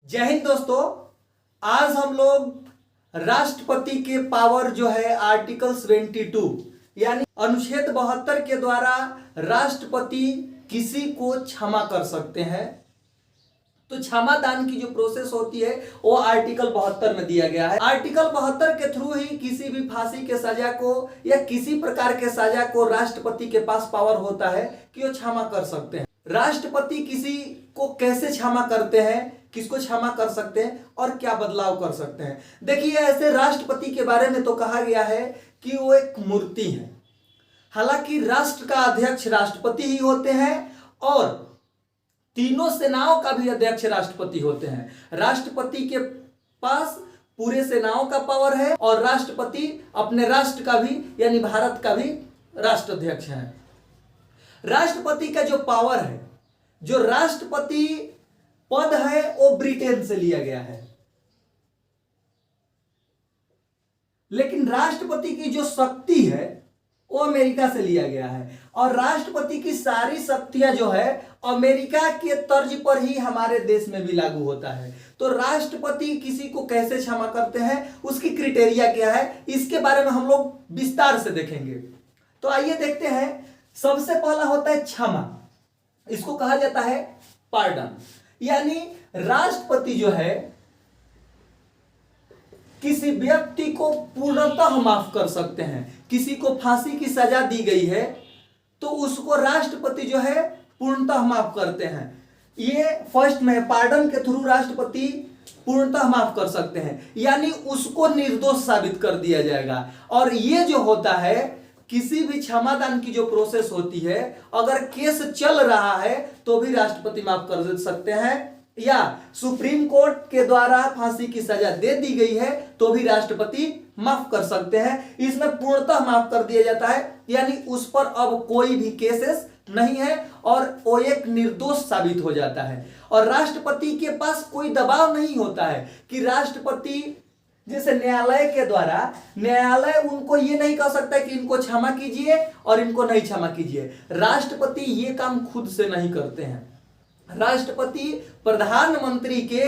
जय हिंद दोस्तों। आज हम लोग राष्ट्रपति के पावर जो है आर्टिकल 72 यानी अनुच्छेद 72 के द्वारा राष्ट्रपति किसी को क्षमा कर सकते हैं। तो क्षमा दान की जो प्रोसेस होती है वो आर्टिकल 72 में दिया गया है। आर्टिकल 72 के थ्रू ही किसी भी फांसी के सजा को या किसी प्रकार के सजा को राष्ट्रपति के पास पावर होता है कि वो क्षमा कर सकते हैं। राष्ट्रपति किसी को कैसे क्षमा करते हैं, किसको क्षमा कर सकते हैं और क्या बदलाव कर सकते हैं। देखिए, ऐसे राष्ट्रपति के बारे में तो कहा गया है कि वो एक मूर्ति है। हालांकि राष्ट्र का अध्यक्ष राष्ट्रपति ही होते हैं और तीनों सेनाओं का भी अध्यक्ष राष्ट्रपति होते हैं। राष्ट्रपति के पास पूरे सेनाओं का पावर है और राष्ट्रपति अपने राष्ट्र का भी यानी भारत का भी राष्ट्राध्यक्ष है। राष्ट्रपति का जो पावर है, जो राष्ट्रपति पद है, वो ब्रिटेन से लिया गया है। लेकिन राष्ट्रपति की जो शक्ति है वो अमेरिका से लिया गया है और राष्ट्रपति की सारी शक्तियां जो है अमेरिका के तर्ज पर ही हमारे देश में भी लागू होता है। तो राष्ट्रपति किसी को कैसे क्षमा करते हैं, उसकी क्राइटेरिया क्या है, इसके बारे में हम लोग विस्तार से देखेंगे। तो आइए देखते हैं। सबसे पहला होता है क्षमा। इसको कहा जाता है पार्डन, यानी राष्ट्रपति जो है किसी व्यक्ति को पूर्णतः माफ कर सकते हैं। किसी को फांसी की सजा दी गई है तो उसको राष्ट्रपति जो है पूर्णतः माफ करते हैं। ये फर्स्ट में पार्डन के थ्रू राष्ट्रपति पूर्णतः माफ कर सकते हैं, यानी उसको निर्दोष साबित कर दिया जाएगा। और ये जो होता है, किसी भी क्षमादान की जो प्रोसेस होती है, अगर केस चल रहा है तो भी राष्ट्रपति माफ कर सकते हैं, या सुप्रीम कोर्ट के द्वारा फांसी की सजा दे दी गई है तो भी राष्ट्रपति माफ कर सकते हैं। इसमें पूर्णतः माफ कर दिया जाता है, यानी उस पर अब कोई भी केसेस नहीं है और वो एक निर्दोष साबित हो जाता है। और राष्ट्रपति के पास कोई दबाव नहीं होता है कि राष्ट्रपति जैसे न्यायालय के द्वारा न्यायालय उनको ये नहीं कह सकता कि इनको क्षमा कीजिए और इनको नहीं क्षमा कीजिए। राष्ट्रपति ये काम खुद से नहीं करते हैं। राष्ट्रपति प्रधानमंत्री के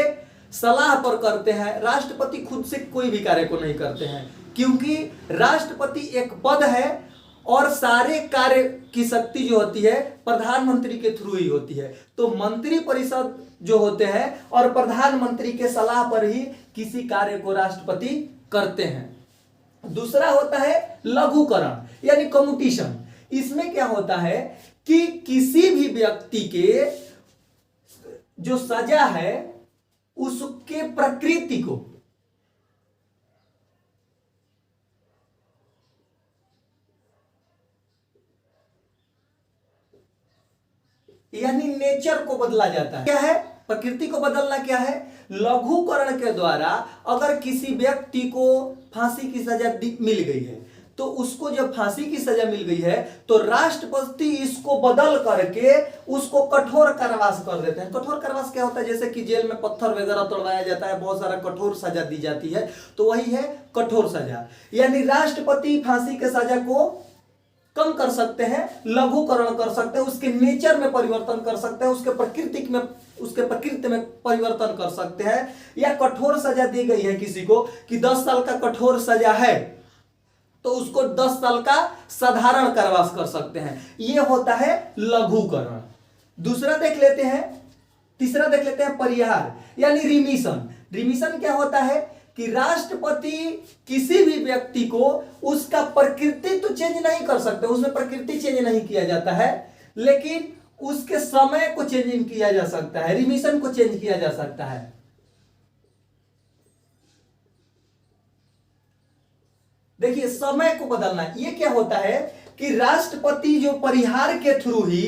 सलाह पर करते हैं। राष्ट्रपति खुद से कोई भी कार्य को नहीं करते हैं, क्योंकि राष्ट्रपति एक पद है और सारे कार्य की शक्ति जो होती है प्रधानमंत्री के थ्रू ही होती है। तो मंत्री परिषद जो होते हैं और प्रधानमंत्री के सलाह पर ही किसी कार्य को राष्ट्रपति करते हैं। दूसरा होता है लघुकरण यानी कम्यूटेशन। इसमें क्या होता है कि किसी भी व्यक्ति के जो सजा है उसके प्रकृति को यानी नेचर को बदला जाता है। क्या है प्रकृति को बदलना? क्या है लघुकरण के द्वारा अगर किसी व्यक्ति को फांसी की सजा मिल गई है तो उसको जब फांसी की सजा मिल गई है तो राष्ट्रपति इसको बदल करके उसको कठोर कारावास कर देते हैं। कठोर कारावास क्या होता है? जैसे कि जेल में पत्थर वगैरह तोड़वाया जाता है, बहुत सारा कठोर सजा दी जाती है, तो वही है कठोर सजा। यानी राष्ट्रपति फांसी के सजा को कम कर सकते हैं, लघुकरण कर सकते हैं, उसके नेचर में परिवर्तन कर सकते हैं, उसके प्रकृति में परिवर्तन कर सकते हैं। या कठोर सजा दी गई है किसी को कि 10 साल का कठोर सजा है तो उसको 10 साल का साधारण कारावास कर सकते हैं। यह होता है लघुकरण। दूसरा देख लेते हैं, तीसरा देख लेते हैं परिहार यानी रिमिशन। रिमिशन क्या होता है कि राष्ट्रपति किसी भी व्यक्ति को उसका प्रकृति तो चेंज नहीं कर सकते, उसमें प्रकृति चेंज नहीं किया जाता है, लेकिन उसके समय को चेंजिंग किया जा सकता है, रिमिशन को चेंज किया जा सकता है। देखिए, समय को बदलना ये क्या होता है कि राष्ट्रपति जो परिहार के थ्रू ही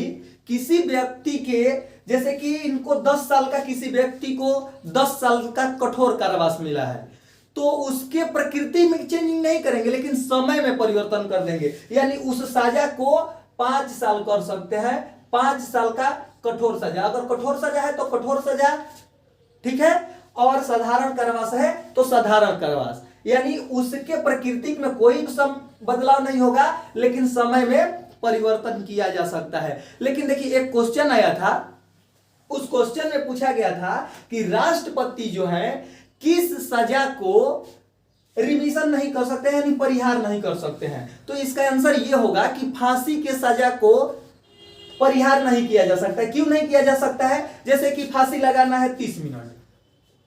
किसी व्यक्ति के, जैसे कि इनको 10 साल का, किसी व्यक्ति को 10 साल का कठोर कारावास मिला है तो उसके प्रकृति में चेंजिंग नहीं करेंगे, लेकिन समय में परिवर्तन कर देंगे। यानी उस सजा को 5 साल कर सकते हैं, 5 साल का कठोर सजा। अगर कठोर सजा है तो कठोर सजा, ठीक है, और साधारण कारावास है तो साधारण कारावास। यानी उसके प्रकृति में कोई बदलाव नहीं होगा, लेकिन समय में परिवर्तन किया जा सकता है। लेकिन देखिए, एक क्वेश्चन आया था उस क्वेश्चन में पूछा गया था कि राष्ट्रपति जो है किस सजा को रिमिशन नहीं कर सकते हैं, यानी परिहार नहीं कर सकते हैं। तो इसका आंसर यह होगा कि फांसी के सजा को परिहार नहीं किया जा सकता। क्यों नहीं किया जा सकता है? जैसे कि फांसी लगाना है 30 मिनट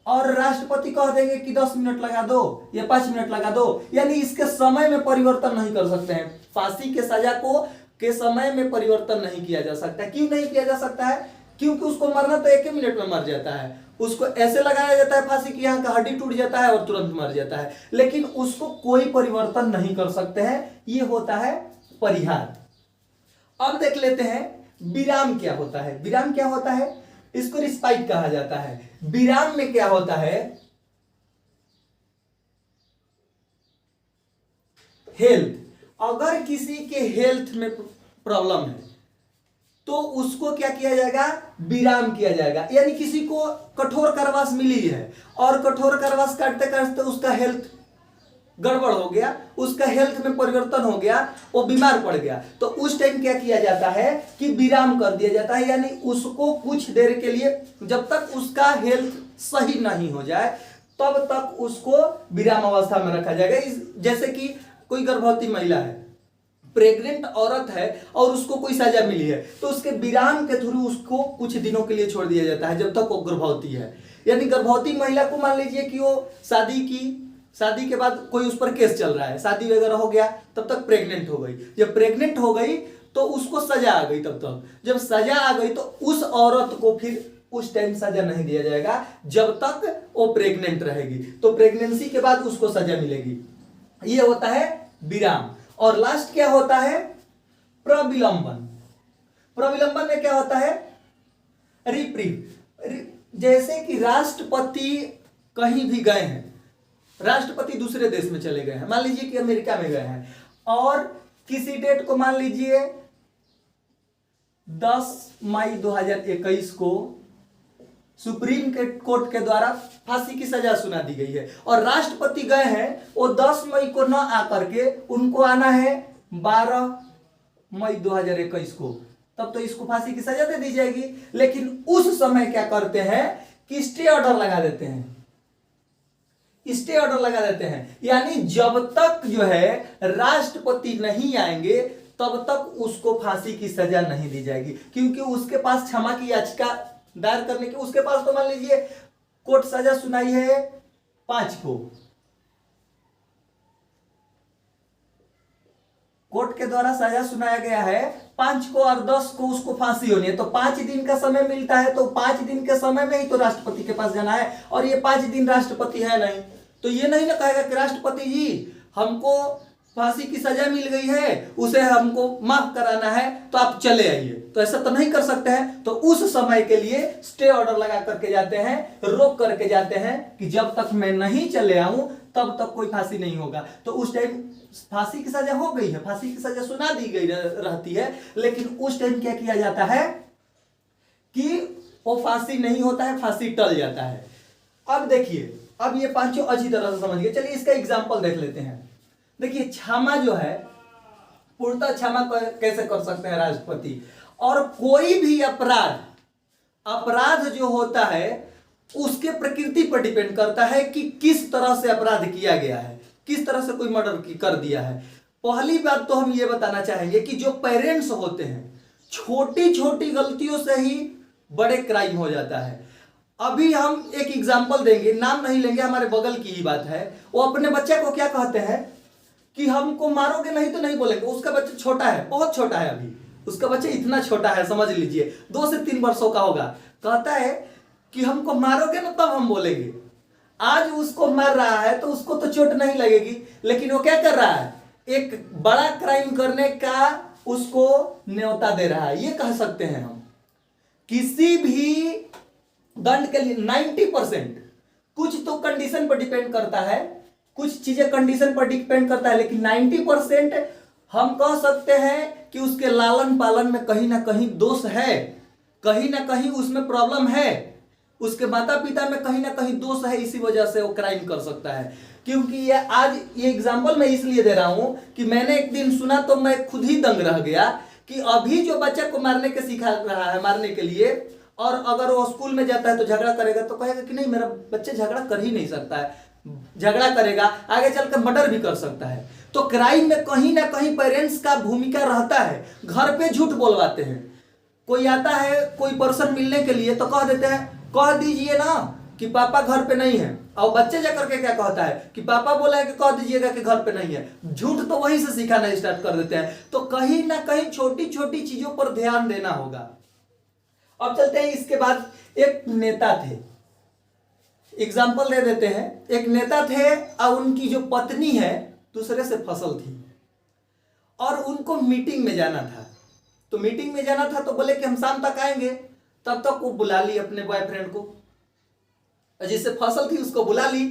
और राष्ट्रपति कह देंगे कि 10 मिनट लगा दो या 5 मिनट लगा दो, यानी इसके समय में परिवर्तन नहीं कर सकते हैं। फांसी के सजा को के समय में परिवर्तन नहीं किया जा सकता। क्यों नहीं किया जा सकता है? क्योंकि उसको मरना तो 1 मिनट में मर जाता है। उसको ऐसे लगाया जाता है फांसी की, यहाँ का हड्डी टूट जाता है और तुरंत मर जाता है, लेकिन उसको कोई परिवर्तन नहीं कर सकते हैं। ये होता है परिहार। अब देख लेते हैं विराम क्या होता है। विराम क्या होता है? इसको रिस्पाइट कहा जाता है। विराम में क्या होता है? हेल्थ, अगर किसी के हेल्थ में प्रॉब्लम है तो उसको क्या किया जाएगा? विराम किया जाएगा। यानी किसी को कठोर कारावास मिली है और कठोर कारावास काटते काटते उसका हेल्थ गड़बड़ हो गया, उसका हेल्थ में परिवर्तन हो गया, वो बीमार पड़ गया, तो उस टाइम क्या किया जाता है कि विराम कर दिया जाता है। यानी उसको कुछ देर के लिए, जब तक उसका हेल्थ सही नहीं हो जाए तब तक उसको विराम अवस्था में रखा जाएगा। जैसे कि कोई गर्भवती महिला है, प्रेग्नेंट औरत है और उसको कोई सजा मिली है, तो उसके विराम के थ्रू उसको कुछ दिनों के लिए छोड़ दिया जाता है जब तक वो गर्भवती है। यानी गर्भवती महिला को मान लीजिए कि वो शादी के बाद कोई उस पर केस चल रहा है, शादी वगैरह हो गया, तब तक प्रेग्नेंट हो गई। जब प्रेग्नेंट हो गई तो उसको सजा आ गई। तब तक जब सजा आ गई तो उस औरत को फिर उस टाइम सजा नहीं दिया जाएगा जब तक वो प्रेग्नेंट रहेगी। तो प्रेगनेंसी के बाद उसको सजा मिलेगी। ये होता है विराम। और लास्ट क्या होता है? प्रविलंबन। प्रविलंबन में क्या होता है? रिप्रीव। जैसे कि राष्ट्रपति कहीं भी गए हैं, राष्ट्रपति दूसरे देश में चले गए हैं, मान लीजिए कि अमेरिका में गए हैं और किसी डेट को मान लीजिए 10 मई 2021 को सुप्रीम कोर्ट के द्वारा फांसी की सजा सुना दी गई है और राष्ट्रपति गए हैं, वो 10 मई को न आकर के उनको आना है 12 मई 2021 को, तब तो इसको फांसी की सजा दे दी जाएगी। लेकिन उस समय क्या करते हैं कि स्टे ऑर्डर लगा देते हैं। स्टे ऑर्डर लगा देते हैं, यानी जब तक जो है राष्ट्रपति नहीं आएंगे तब तक उसको फांसी की सजा नहीं दी जाएगी, क्योंकि उसके पास क्षमा की याचिका दायर करने की, उसके पास तो मान लीजिए कोर्ट सजा सुनाई है 5 को, कोर्ट के द्वारा सजा सुनाया गया है 5 को और 10 को उसको फांसी होनी है, तो 5 दिन का समय मिलता है। तो 5 दिन के समय में ही तो राष्ट्रपति के पास जाना है और ये 5 दिन राष्ट्रपति है नहीं, तो ये नहीं ना कहेगा कि राष्ट्रपति जी हमको फांसी की सजा मिल गई है, उसे हमको माफ कराना है तो आप चले आइए, तो ऐसा तो नहीं कर सकते हैं। तो उस समय के लिए स्टे ऑर्डर लगा करके जाते हैं, रोक करके जाते हैं कि जब तक मैं नहीं चले आऊं तब तक कोई फांसी नहीं होगा। तो उस टाइम फांसी की सजा हो गई है, फांसी की सजा सुना दी गई रहती है, लेकिन उस टाइम क्या किया जाता है कि वो फांसी नहीं होता है, फांसी टल जाता है। अब देखिए, अब ये पांचों अच्छी तरह से समझ गए। चलिए इसका एग्जाम्पल देख लेते हैं। देखिए क्षमा जो है, पूर्णतः क्षमा कैसे कर सकते हैं राष्ट्रपति। और कोई भी अपराध जो होता है उसके प्रकृति पर डिपेंड करता है कि किस तरह से अपराध किया गया है, किस तरह से कोई मर्डर कर दिया है। पहली बात तो हम ये बताना चाहेंगे कि जो पेरेंट्स होते हैं, छोटी छोटी गलतियों से ही बड़े क्राइम हो जाता है। अभी हम एक एग्जाम्पल देंगे, नाम नहीं लेंगे, हमारे बगल की ही बात है। वो अपने बच्चे को क्या कहते हैं कि हमको मारोगे नहीं तो नहीं बोलेंगे। उसका बच्चा छोटा है, बहुत छोटा है, अभी उसका बच्चा इतना छोटा है, समझ लीजिए 2 से 3 वर्षों का होगा। कहता है कि हमको मारोगे ना तब हम बोलेंगे। आज उसको मार रहा है तो उसको तो चोट नहीं लगेगी, लेकिन वो क्या कर रहा है, एक बड़ा क्राइम करने का उसको न्योता दे रहा है। ये कह सकते हैं हम किसी भी दंड के लिए 90% कुछ तो कंडीशन पर डिपेंड करता है, कुछ चीजें कंडीशन पर डिपेंड करता है, लेकिन 90% हम कह सकते हैं कि उसके लालन पालन में कहीं ना कहीं दोष है, कहीं ना कहीं उसमें प्रॉब्लम है, उसके माता पिता में कहीं ना कहीं दोष है, इसी वजह से वो क्राइम कर सकता है। क्योंकि ये एग्जाम्पल मैं इसलिए दे रहा हूं कि मैंने एक दिन सुना तो मैं खुद ही दंग रह गया कि अभी जो बच्चे को मारने के सिखा रहा है, मारने के लिए और अगर वो स्कूल में जाता है तो झगड़ा करेगा तो कहेगा कि नहीं मेरा बच्चा झगड़ा कर ही नहीं सकता है, झगड़ा करेगा आगे चलकर मर्डर भी कर सकता है। तो क्राइम में कहीं ना कहीं पेरेंट्स का भूमिका रहता है। घर पे झूठ बोलवाते हैं, कोई आता है कोई पर्सन मिलने के लिए तो कह देते हैं कह दीजिए ना कि पापा घर पे नहीं है, और बच्चे जाकर के क्या कहता है कि पापा बोला है कि कह दीजिएगा कि घर पे नहीं है। झूठ तो वहीं से सिखाना स्टार्ट कर देते हैं। तो कहीं ना कहीं छोटी छोटी चीजों पर ध्यान देना होगा। अब चलते हैं इसके बाद, एक नेता थे, एग्जाम्पल दे देते हैं। एक नेता थे और उनकी जो पत्नी है दूसरे से फसल थी और उनको मीटिंग में जाना था। तो मीटिंग में जाना था तो बोले कि हम शाम तक आएंगे। तब तक वो बुला ली अपने बॉयफ्रेंड को, जिससे फसल थी उसको बुला ली।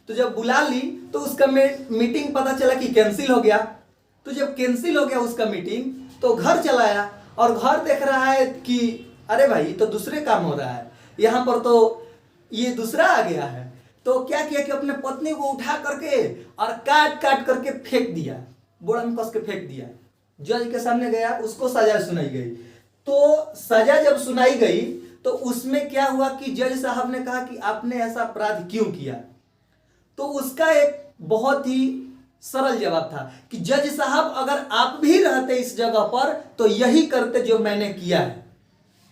तो जब बुला ली तो उसका मीटिंग पता चला कि कैंसिल हो गया। तो जब कैंसिल हो गया उसका मीटिंग तो घर चला आया और घर देख रहा है कि अरे भाई तो दूसरे काम हो रहा है, यहाँ पर तो ये दूसरा आ गया है। तो क्या किया कि अपने पत्नी को उठा करके और काट काट करके फेंक दिया, बोरा में कस के फेंक दिया। जज के सामने गया, उसको सजा सुनाई गई। तो सजा जब सुनाई गई तो उसमें क्या हुआ कि जज साहब ने कहा कि आपने ऐसा अपराध क्यों किया। तो उसका एक बहुत ही सरल जवाब था कि जज साहब अगर आप भी रहते इस जगह पर तो यही करते जो मैंने किया है,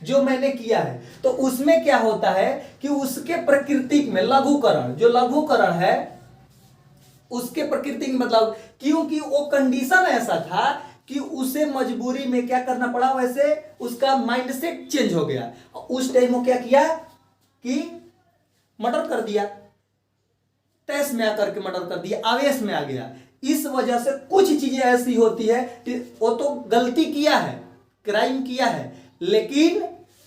जो मैंने किया है। तो उसमें क्या होता है कि उसके प्रकृति में लघुकरण, जो लघुकरण है उसके प्रकृति में मतलब, क्योंकि वो कंडीशन ऐसा था कि उसे मजबूरी में क्या करना पड़ा, वैसे उसका माइंडसेट चेंज हो गया। उस टाइम वो क्या किया कि मर्डर कर दिया, तैस में आकर के मर्डर कर दिया, आवेश में आ गया। इस वजह से कुछ चीजें ऐसी होती है कि वो तो गलती किया है, क्राइम किया है, लेकिन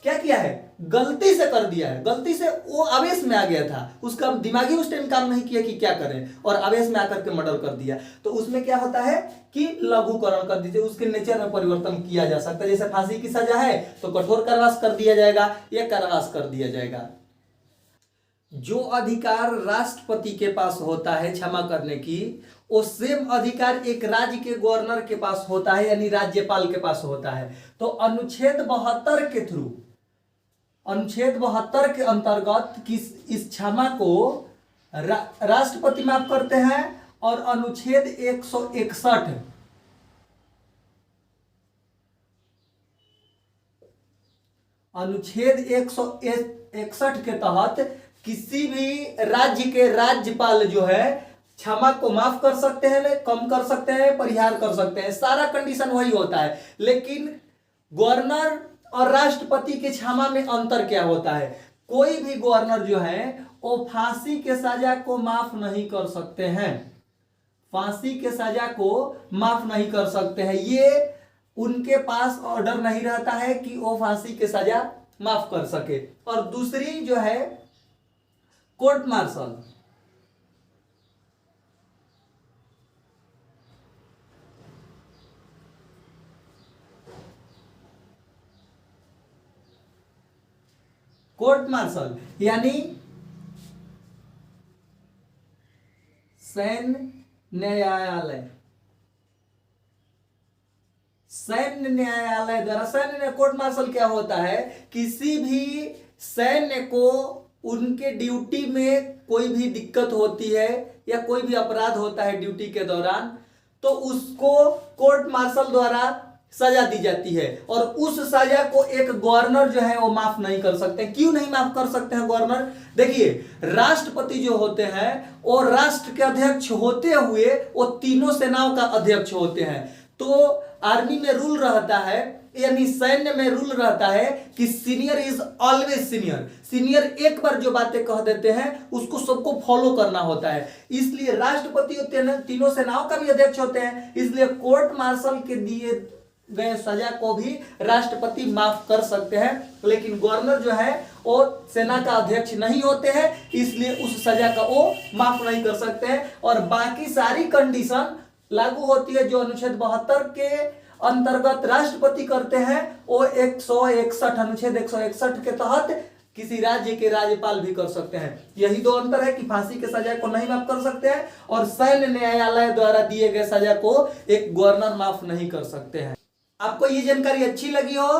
क्या किया है, गलती से कर दिया है, गलती से वो आवेश में आ गया था, उसका दिमागी उस टाइम काम नहीं किया कि क्या करें, और आवेश में आकर के मर्डर कर दिया। तो उसमें क्या होता है कि लघुकरण कर दीजिए, उसके नेचर में परिवर्तन किया जा सकता है। जैसे फांसी की सजा है तो कठोर कारावास कर दिया जाएगा या कारावास कर दिया जाएगा। जो अधिकार राष्ट्रपति के पास होता है क्षमा करने की, वो सेम अधिकार एक राज्य के गवर्नर के पास होता है, यानी राज्यपाल के पास होता है। तो अनुच्छेद 72 के थ्रू, अनुच्छेद 72 के अंतर्गत इस क्षमा को राष्ट्रपति माफ करते हैं, और अनुच्छेद 161 अनुच्छेद 161 के तहत किसी भी राज्य के राज्यपाल जो है क्षमा को माफ कर सकते हैं, कम कर सकते हैं, परिहार कर सकते हैं, सारा कंडीशन वही होता है। लेकिन गवर्नर और राष्ट्रपति के क्षमा में अंतर क्या होता है, कोई भी गवर्नर जो है वो फांसी के सजा को माफ नहीं कर सकते हैं, फांसी के सजा को माफ नहीं कर सकते हैं। ये उनके पास ऑर्डर नहीं रहता है कि वो फांसी के सजा माफ कर सके। और दूसरी जो है कोर्ट मार्शल, कोर्ट मार्शल यानी सैन्य न्यायालय, सैन्य न्यायालय द्वारा, सैन्य कोर्ट मार्शल क्या होता है, किसी भी सैन्य को उनके ड्यूटी में कोई भी दिक्कत होती है या कोई भी अपराध होता है ड्यूटी के दौरान, तो उसको कोर्ट मार्शल द्वारा सजा दी जाती है। और उस सजा को एक गवर्नर जो है वो माफ नहीं कर सकते। क्यों नहीं माफ कर सकते हैं गवर्नर? देखिए, राष्ट्रपति जो होते हैं वो राष्ट्र के अध्यक्ष होते हुए वो तीनों सेनाओं का अध्यक्ष होते हैं। तो आर्मी में रूल रहता है, यानी सैन्य में रूल रहता है कि senior is always senior. Senior एक बार जो बातें कह देते हैं उसको सबको फॉलो करना होता है। इसलिए राष्ट्रपति तीनों सेनाओं का भी अध्यक्ष होते हैं, इसलिए कोर्ट मार्शल के दिए गए सजा को भी राष्ट्रपति माफ कर सकते हैं। लेकिन गवर्नर जो है वो सेना का अध्यक्ष नहीं होते हैं, इसलिए उस सजा का वो माफ नहीं कर सकते हैं। और बाकी सारी कंडीशन लागू होती है जो अनुच्छेद 72 के अंतर्गत राष्ट्रपति करते हैं, वो 161 अनुच्छेद 161 के तहत किसी राज्य के राज्यपाल भी कर सकते हैं। यही दो अंतर है कि फांसी के सजा को नहीं माफ कर सकते हैं और सैन्य न्यायालय द्वारा दिए गए सजा को एक गवर्नर माफ नहीं कर सकते हैं। आपको ये जानकारी अच्छी लगी हो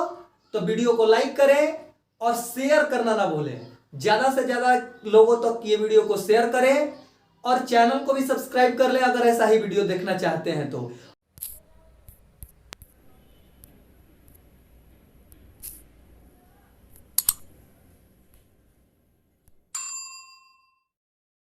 तो वीडियो को लाइक करें और शेयर करना ना भूलें। ज्यादा से ज्यादा लोगों तक ये वीडियो को शेयर करें और चैनल को भी सब्सक्राइब कर लें अगर ऐसा ही वीडियो देखना चाहते हैं तो।